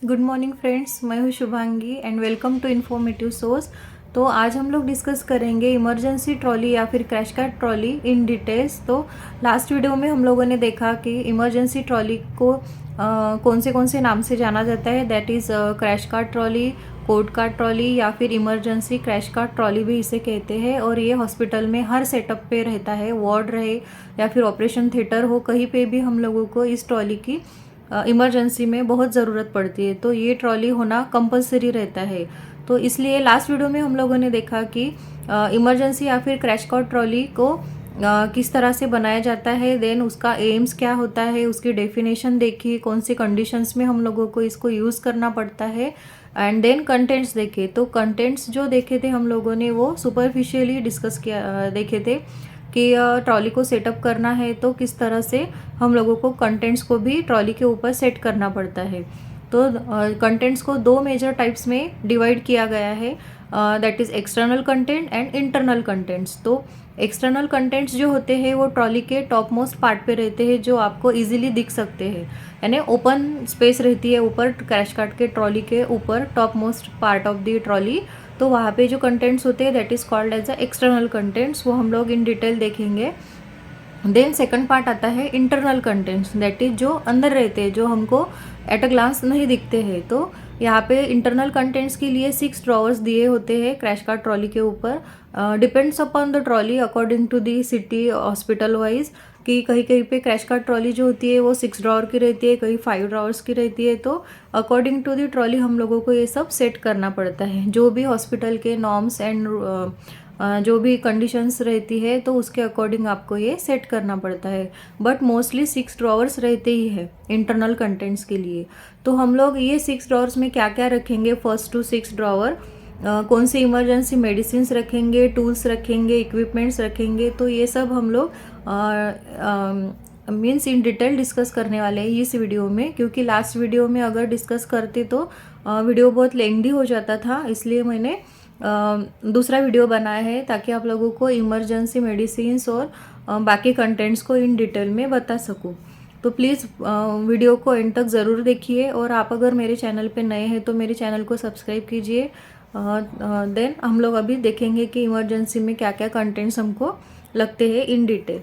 Good morning friends, मैं हूँ Shubhangi and welcome to informative source. तो आज हम लोग डिस्कस करेंगे इमरजेंसी ट्रॉली या फिर crash cart trolley in details. तो लास्ट वीडियो में हम लोगों ने देखा कि इमरजेंसी ट्रॉली को कौन से नाम से जाना जाता है, that is crash cart trolley, code cart trolley या फिर इमरजेंसी क्रैश कार्ट ट्रॉली भी इसे कहते हैं। और ये हॉस्पिटल में हर सेटअप पे रहता है, वार्ड रहे या फिर ऑपरेशन थिएटर हो, कहीं पे भी हम लोगों को इस ट्रॉली की इमरजेंसी में बहुत ज़रूरत पड़ती है। तो ये ट्रॉली होना कंपलसरी रहता है। तो इसलिए लास्ट वीडियो में हम लोगों ने देखा कि इमरजेंसी या फिर क्रैश कार्ट ट्रॉली को किस तरह से बनाया जाता है, देन उसका एम्स क्या होता है, उसकी डेफिनेशन देखी, कौन सी कंडीशंस में हम लोगों को इसको यूज़ करना पड़ता है, एंड देन कंटेंट्स देखे। तो कंटेंट्स जो देखे थे हम लोगों ने वो सुपरफिशियली डिस्कस किया देखे थे कि ट्रॉली को सेटअप करना है तो किस तरह से हम लोगों को कंटेंट्स को भी ट्रॉली के ऊपर सेट करना पड़ता है। तो कंटेंट्स को दो मेजर टाइप्स में डिवाइड किया गया है, that is external content and internal contents. तो एक्सटर्नल कंटेंट्स जो होते हैं वो ट्रॉली के टॉप मोस्ट पार्ट पे रहते हैं, जो आपको इजीली दिख सकते हैं, यानी ओपन स्पेस रहती है ऊपर क्रैश कार्ट के ट्रॉली के ऊपर, top most part of the trolley. तो वहाँ पे जो कंटेंट्स होते हैं that is called as a external contents, वो हम लोग इन डिटेल देखेंगे। देन सेकंड पार्ट आता है इंटरनल कंटेंट्स, दैट इज जो अंदर रहते हैं, जो हमको एट अ ग्लांस नहीं दिखते हैं। तो यहाँ पे इंटरनल कंटेंट्स के लिए 6 ड्रॉवर्स दिए होते हैं क्रैश कार्ट ट्रॉली के ऊपर। Depends upon the trolley according to the city hospital wise, कि कहीं कहीं पे क्रैश कार्ट ट्रॉली जो होती है वो 6 ड्रॉवर की रहती है, कहीं 5 ड्रॉवर्स की रहती है। तो अकॉर्डिंग टू दी ट्रॉली हम लोगों को ये सब सेट करना पड़ता है, जो भी हॉस्पिटल के नॉर्म्स एंड जो भी कंडीशंस रहती है तो उसके अकॉर्डिंग आपको ये सेट करना पड़ता है। बट मोस्टली 6 ड्रॉवर्स रहते ही है इंटरनल कंटेंट्स के लिए। तो हम लोग ये 6 ड्रॉवर्स में क्या क्या रखेंगे, फर्स्ट टू 6 ड्रॉवर कौन से इमरजेंसी मेडिसिन रखेंगे, टूल्स रखेंगे, इक्विपमेंट्स रखेंगे, तो ये सब हम लोग मीन्स इन डिटेल डिस्कस करने वाले हैं इस वीडियो में। क्योंकि लास्ट वीडियो में अगर डिस्कस करते तो वीडियो बहुत लेंदी हो जाता था, इसलिए मैंने दूसरा वीडियो बनाया है ताकि आप लोगों को इमरजेंसी मेडिसिन्स और बाकी कंटेंट्स को इन डिटेल में बता सकूं। तो प्लीज़ वीडियो को एंड तक ज़रूर देखिए, और आप अगर मेरे चैनल पे नए हैं तो मेरे चैनल को सब्सक्राइब कीजिए। देन हम लोग अभी देखेंगे कि इमरजेंसी में क्या क्या कंटेंट्स हमको लगते हैं इन डिटेल।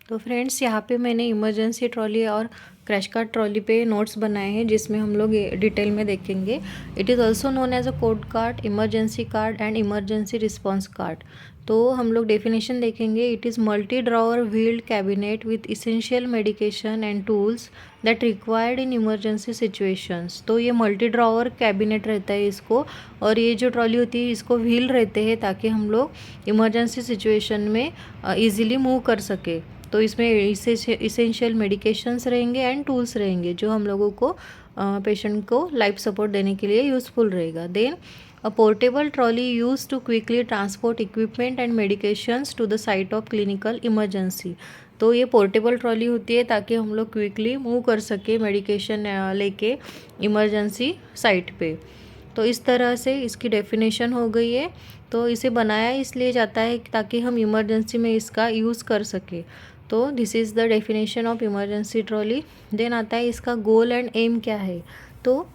तो फ्रेंड्स, यहाँ पे मैंने इमरजेंसी ट्रॉली और क्रैश कार्ट ट्रॉली पे नोट्स बनाए हैं, जिसमें हम लोग डिटेल में देखेंगे। It is also known as a code card, emergency card and emergency response card. तो हम लोग डेफिनेशन देखेंगे। It is multi drawer wheeled cabinet with essential medication and tools that required in emergency situations. तो ये multi drawer cabinet रहता है इसको, और ये जो ट्रॉली होती है इसको व्हील रहते हैं ताकि हम लोग इमरजेंसी सिचुएशन में ईजिली मूव कर सके। तो इसमें इसेंशियल मेडिकेशंस रहेंगे एंड टूल्स रहेंगे, जो हम लोगों को पेशेंट को लाइफ सपोर्ट देने के लिए यूज़फुल रहेगा। Then a portable trolley use to quickly transport equipment and medications to the site of clinical emergency. तो ये पोर्टेबल ट्रॉली होती है ताकि हम लोग क्विकली मूव कर सके मेडिकेशन लेके इमरजेंसी साइट पे। तो इस तरह से इसकी डेफिनेशन हो गई है। तो इसे बनाया इसलिए जाता है ताकि हम इमरजेंसी में इसका यूज़ कर सके। तो this is the definition of emergency trolley. Then आता है इसका गोल एंड एम क्या है। तो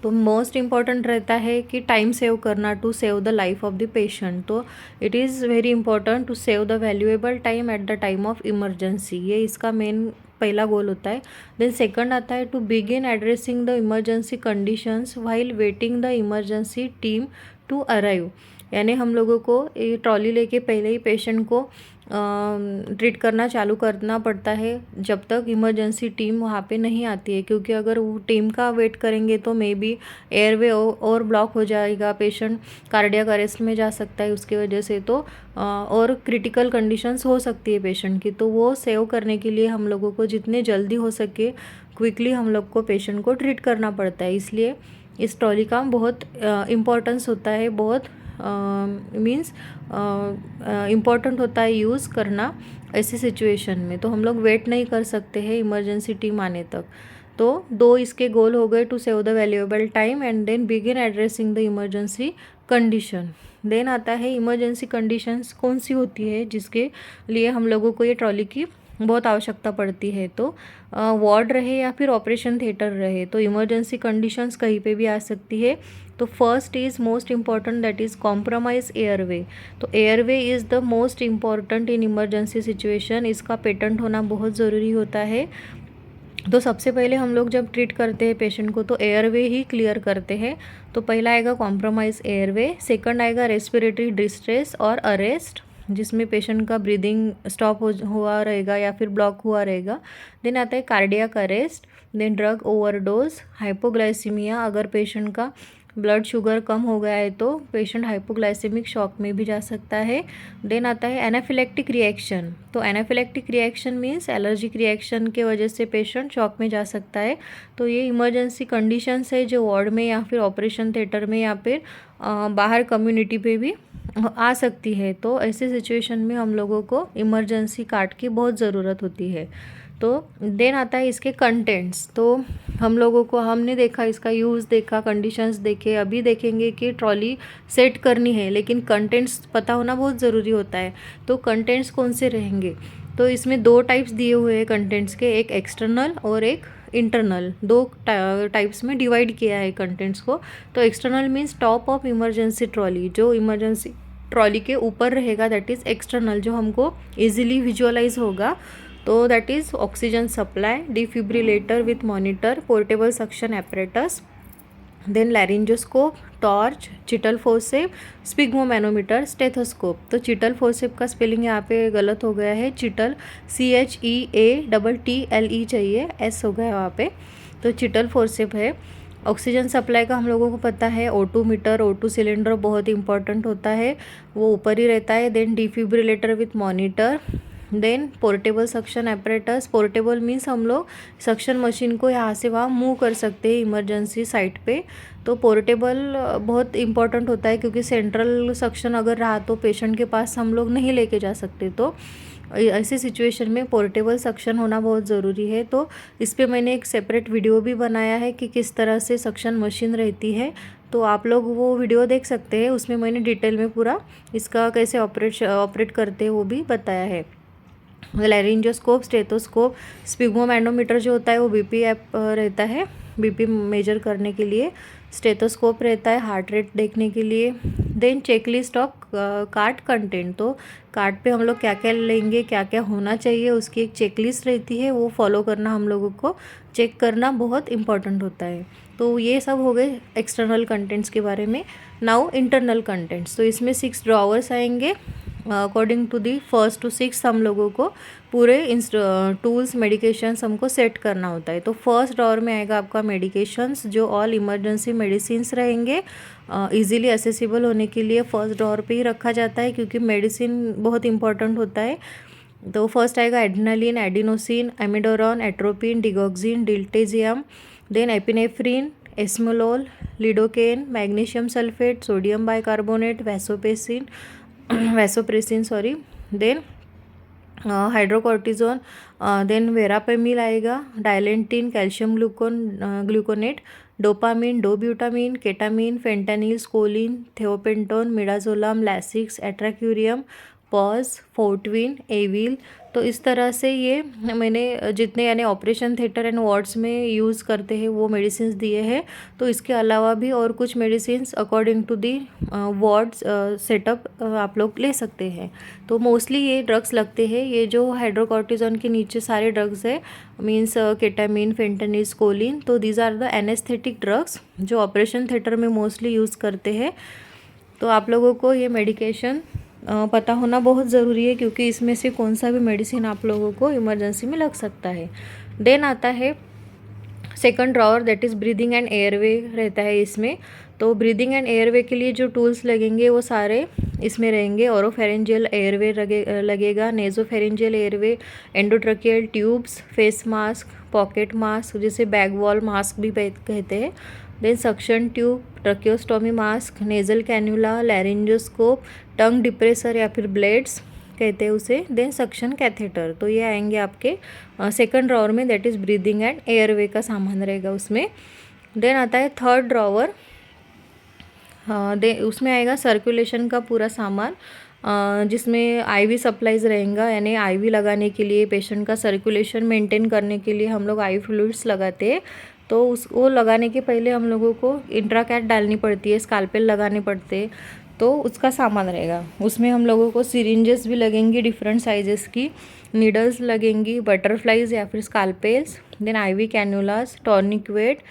मोस्ट इम्पॉर्टेंट रहता है कि टाइम सेव करना, to save the life of the patient. तो it is very important to save the valuable time at the time of emergency, ये इसका मेन पहला गोल होता है। देन सेकंड आता है to begin addressing the emergency conditions while waiting the emergency team to arrive. यानी हम लोगों को ये ट्रॉली लेके पहले ही पेशेंट को ट्रीट करना चालू करना पड़ता है जब तक इमरजेंसी टीम वहाँ पे नहीं आती है। क्योंकि अगर वो टीम का वेट करेंगे तो मे बी एयरवे और ब्लॉक हो जाएगा, पेशेंट कार्डियक अरेस्ट में जा सकता है उसकी वजह से। तो और क्रिटिकल कंडीशंस हो सकती है पेशेंट की, तो वो सेव करने के लिए हम लोगों को जितने जल्दी हो सके क्विकली हम लोग को पेशेंट को ट्रीट करना पड़ता है। इसलिए इस ट्रॉली का बहुत इम्पोर्टेंस होता है, बहुत मीन्स इम्पॉर्टेंट होता है यूज़ करना ऐसी सिचुएशन में। तो हम लोग वेट नहीं कर सकते हैं इमरजेंसी टीम आने तक। तो दो इसके गोल हो गए, to save the valuable time and then begin addressing the emergency condition. Then आता है इमरजेंसी कंडीशंस कौन सी होती है जिसके लिए हम लोगों को ये ट्रॉली की बहुत आवश्यकता पड़ती है, तो वार्ड रहे या फिर ऑपरेशन थिएटर रहे, तो इमरजेंसी कंडीशंस कहीं पे भी आ सकती है। तो first is most important, that is compromise airway. तो airway is the most important in emergency situation. इसका पेटेंट होना बहुत ज़रूरी होता है। तो सबसे पहले हम लोग जब ट्रीट करते हैं पेशेंट को तो एयरवे ही क्लियर करते हैं। तो पहला आएगा कॉम्प्रोमाइज़ एयरवे, सेकंड आएगा रेस्पिरेटरी डिस्ट्रेस और अरेस्ट, जिसमें पेशेंट का ब्रीदिंग स्टॉप हुआ रहेगा या फिर ब्लॉक हुआ रहेगा। देन आता है cardiac arrest, then drug overdose, hypoglycaemia, अगर पेशेंट का ब्लड शुगर कम हो गया है तो पेशेंट हाइपोग्लाइसेमिक शॉक में भी जा सकता है। देन आता है एनाफिलेक्टिक रिएक्शन। तो anaphylactic reaction means allergic reaction के वजह से पेशेंट शॉक में जा सकता है। तो ये इमरजेंसी कंडीशंस है जो वार्ड में या फिर ऑपरेशन थिएटर में या फिर बाहर कम्युनिटी पे भी आ सकती है। तो ऐसे सिचुएशन में हम लोगों को इमरजेंसी कार्ड की बहुत ज़रूरत होती है। तो देन आता है इसके कंटेंट्स। तो हम लोगों को, हमने देखा इसका यूज़, देखा कंडीशंस देखे, अभी देखेंगे कि ट्रॉली सेट करनी है, लेकिन कंटेंट्स पता होना बहुत ज़रूरी होता है। तो कंटेंट्स कौन से रहेंगे, तो इसमें दो टाइप्स दिए हुए हैं कंटेंट्स के, एक एक्सटर्नल और एक इंटरनल। दो टाइप्स में डिवाइड किया है कंटेंट्स को। तो external means top of emergency trolley, जो इमरजेंसी ट्रॉली के ऊपर रहेगा, दैट इज़ एक्सटर्नल, जो हमको ईजिली विजुअलाइज होगा। तो that is oxygen supply, defibrillator with monitor, portable suction apparatus, then laryngoscope, torch, Cheatle forceps, sphygmomanometer, stethoscope. तो चिटल फोर्सेप का स्पेलिंग यहाँ पे गलत हो गया है, चिटल CHEATTLE चाहिए, S हो गया वहाँ पे। तो चिटल फोर्सेप है। ऑक्सीजन सप्लाई का हम लोगों को पता है, O2 मीटर, O2 सिलेंडर बहुत इंपॉर्टेंट होता है, वो ऊपर ही रहता है। Then defibrillator with monitor, then portable suction apparatus. Portable means हम लोग सक्शन मशीन को यहाँ से वहाँ मूव कर सकते हैं इमरजेंसी साइट पे। तो पोर्टेबल बहुत इंपॉर्टेंट होता है, क्योंकि सेंट्रल सक्शन अगर रहा तो पेशेंट के पास हम लोग नहीं लेके जा सकते। तो ऐसी सिचुएशन में पोर्टेबल सक्शन होना बहुत ज़रूरी है। तो इस पर मैंने एक सेपरेट वीडियो भी बनाया है कि किस तरह से सक्शन मशीन रहती है, तो आप लोग वो वीडियो देख सकते हैं। उसमें मैंने डिटेल में पूरा इसका कैसे ऑपरेट करते हैं वो भी बताया है। लैरिंजोस्कोप, स्टेथोस्कोप, स्पिग्मोमैनोमीटर जो होता है वो बीपी ऐप रहता है, बीपी मेजर करने के लिए। स्टेथोस्कोप रहता है हार्ट रेट देखने के लिए। Then checklist of card content. तो कार्ड पे हम लोग क्या क्या लेंगे, क्या क्या होना चाहिए, उसकी एक चेकलिस्ट रहती है, वो फॉलो करना हम लोगों को, चेक करना बहुत इंपॉर्टेंट होता है। तो ये सब हो गए एक्सटर्नल कंटेंट्स के बारे में। Now internal contents. तो इसमें 6 ड्रॉवर्स आएंगे according to the 1st to 6 हम लोगों को पूरे टूल्स, मेडिकेशंस हमको सेट करना होता है। तो फर्स्ट ड्रॉवर में आएगा आपका मेडिकेशंस, जो ऑल इमरजेंसी मेडिसिन्स रहेंगे। इजीली एसेसिबल होने के लिए फर्स्ट ड्रॉवर पे ही रखा जाता है, क्योंकि मेडिसिन बहुत इंपॉर्टेंट होता है। तो फर्स्ट आएगा adrenaline, adenosine, amiodarone, atropine, digoxin, diltiazem, then epinephrine, esmolol, lidocaine, magnesium sulphate, sodium bicarbonate, vasopressin sorry, then hydrocortisone, then verapamil आएगा, Dilantin, calcium gluconate, dopamine, dobutamine, ketamine, fentanyl, scoline, thiopentone, midazolam, Lasix, atracurium, Pause, Fortwin, Avil. तो इस तरह से ये मैंने जितने यानी operation theatre and wards में यूज़ करते हैं वो मेडिसिन दिए हैं। तो इसके अलावा भी और कुछ medicine according to the wards setup आप लोग ले सकते हैं। तो मोस्टली ये ड्रग्स लगते हैं, ये जो हाइड्रोकॉर्टिजोन के नीचे सारे ड्रग्स है, मीन्स केटामिन, फेंटानिल, स्कोलिन। तो these are the anaesthetic drugs जो ऑपरेशन थिएटर में मोस्टली यूज़ करते हैं। तो आप लोगों को ये मेडिकेशन पता होना बहुत ज़रूरी है, क्योंकि इसमें से कौन सा भी मेडिसिन आप लोगों को इमरजेंसी में लग सकता है। देन आता है second drawer, that is breathing and airway रहता है इसमें। तो ब्रीदिंग एंड एयरवे के लिए जो टूल्स लगेंगे वो सारे इसमें रहेंगे। ओरोफेरेंजियल एयरवे लगेगा, nasopharyngeal airway, endotracheal tubes, face mask, pocket mask जिसे बैग वॉल मास्क भी कहते हैं, then suction tube, tracheostomy mask, nasal cannula, laryngoscope, tongue depressor या फिर ब्लेड्स कहते हैं उसे, देन सक्शन कैथेटर। तो ये आएंगे आपके सेकंड ड्रॉवर में, that is breathing and airway का सामान रहेगा उसमें। देन आता है थर्ड ड्रॉवर, उसमें आएगा सर्कुलेशन का पूरा सामान, जिसमें आईवी सप्लाईज रहेगा, यानी आईवी लगाने के लिए पेशेंट का सर्कुलेशन मेंटेन करने के लिए हम लोग आई फ्लूइड्स लगाते हैं। तो वो लगाने के पहले हम लोगों को इंट्राकैट डालनी पड़ती है, स्काल्पेल लगाने पड़ते हैं, तो उसका सामान रहेगा। उसमें हम लोगों को सिरिंजेस भी लगेंगी डिफरेंट साइजेस की, नीडल्स लगेंगी, बटरफ्लाइज या फिर scalpels, then IV cannulas, tourniquet,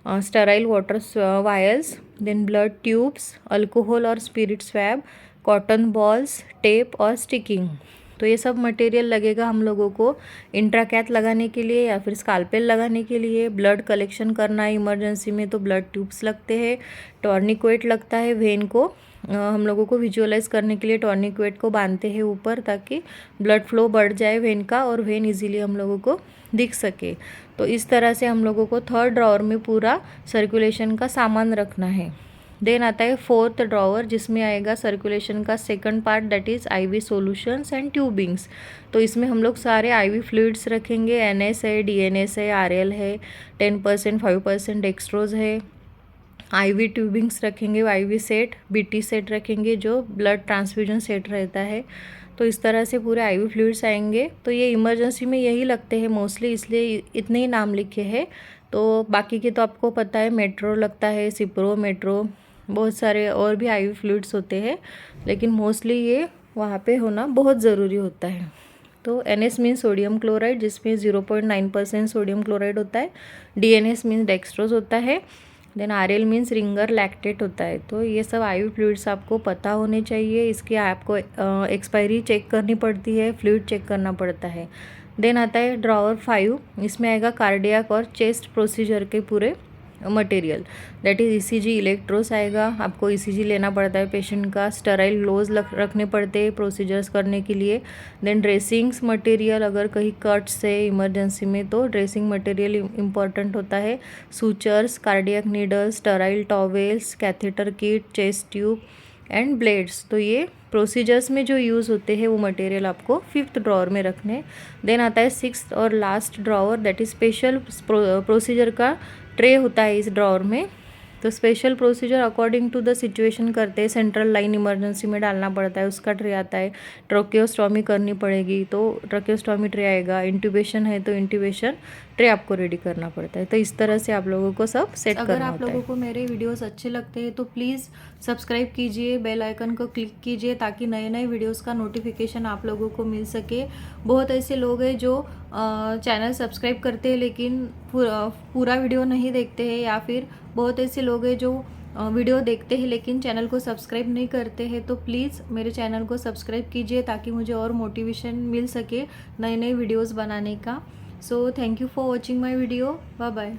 sterile water wires, then blood tubes, alcohol और spirit swab, cotton balls, tape और स्टिकिंग। तो ये सब मटेरियल लगेगा हम लोगों को इंट्राकैथ लगाने के लिए या फिर स्काल्पेल लगाने के लिए। ब्लड कलेक्शन करना है इमरजेंसी में तो ब्लड ट्यूब्स लगते हैं, टॉर्निक्वेट लगता है, वेन को हम लोगों को विजुअलाइज करने के लिए टॉर्निक्वेट को बांधते हैं ऊपर, ताकि ब्लड फ्लो बढ़ जाए वेन का और वेन इजीली हम लोगों को दिख सके। तो इस तरह से हम लोगों को थर्ड ड्रॉवर में पूरा सर्कुलेशन का सामान रखना है। देन आता है फोर्थ ड्रॉवर, जिसमें आएगा सर्कुलेशन का second part, that is IV solutions and tubings. तो इसमें हम लोग सारे आईवी फ्लूइड्स रखेंगे, एनएस है, डीएनएस है, आरएल है, 10% 5% डेक्सट्रोज है, आईवी ट्यूबिंग्स रखेंगे, आईवी सेट, बीटी सेट रखेंगे जो ब्लड ट्रांसफ्यूजन सेट रहता है। तो इस तरह से पूरे आईवी फ्लूइड्स आएंगे। तो ये इमरजेंसी में यही लगते हैं मोस्टली, इसलिए इतने ही नाम लिखे हैं। तो बाकी के तो आपको पता है, मेट्रो लगता है, सिप्रो, मेट्रो, बहुत सारे और भी आईवी फ्लूइड्स होते हैं, लेकिन मोस्टली ये वहाँ पे होना बहुत ज़रूरी होता है। तो एनएस मीन्स सोडियम क्लोराइड, जिसमें 0.9% सोडियम क्लोराइड होता है। डीएनएस मीन्स डेक्सट्रोज होता है। Then RL means Ringer lactate होता है। तो ये सब आईवी फ्लूइड्स आपको पता होने चाहिए। इसकी आपको एक्सपायरी चेक करनी पड़ती है, फ्लूइड चेक करना पड़ता है। देन आता है ड्रॉवर 5, इसमें आएगा कार्डियक और चेस्ट प्रोसीजर के पूरे मटेरियल, दैट इज़ ईसीजी, इलेक्ट्रोस आएगा, आपको ईसीजी लेना पड़ता है पेशेंट का, स्टेराइल ग्लोव्स रखने पड़ते हैं प्रोसीजर्स करने के लिए। देन ड्रेसिंग्स मटेरियल, अगर कहीं कट्स है इमरजेंसी में तो ड्रेसिंग मटेरियल इम्पॉर्टेंट होता है। Sutures, cardiac needles, sterile towels, catheter kit, chest tube and blades. तो ये प्रोसीजर्स में जो यूज़ होते हैं वो मटेरियल आपको फिफ्थ ड्रॉवर में रखने। देन आता है सिक्स्थ और last drawer, that is special procedure का ट्रे होता है इस ड्रॉवर में। तो special procedure according to the situation करते हैं। सेंट्रल लाइन इमरजेंसी में डालना पड़ता है, उसका ट्रे आता है। ट्रोकियोस्टॉमी करनी पड़ेगी तो ट्रोकियोस्टॉमी ट्रे आएगा। इंट्यूबेशन है तो इंट्यूबेशन ट्रे आपको रेडी करना पड़ता है। तो इस तरह से आप लोगों को सब सेट करना होता है। अगर आप लोगों को मेरे वीडियोस अच्छे लगते हैं तो प्लीज़ सब्सक्राइब कीजिए, बेल आइकन को क्लिक कीजिए, ताकि नए नए वीडियोस का नोटिफिकेशन आप लोगों को मिल सके। बहुत ऐसे लोग हैं जो चैनल सब्सक्राइब करते हैं लेकिन पूरा वीडियो नहीं देखते हैं, या फिर बहुत ऐसे लोग हैं जो वीडियो देखते हैं लेकिन चैनल को सब्सक्राइब नहीं करते हैं। तो प्लीज़ मेरे चैनल को सब्सक्राइब कीजिए, ताकि मुझे और मोटिवेशन मिल सके नए नए वीडियोस बनाने का। So thank you for watching my video. Bye bye.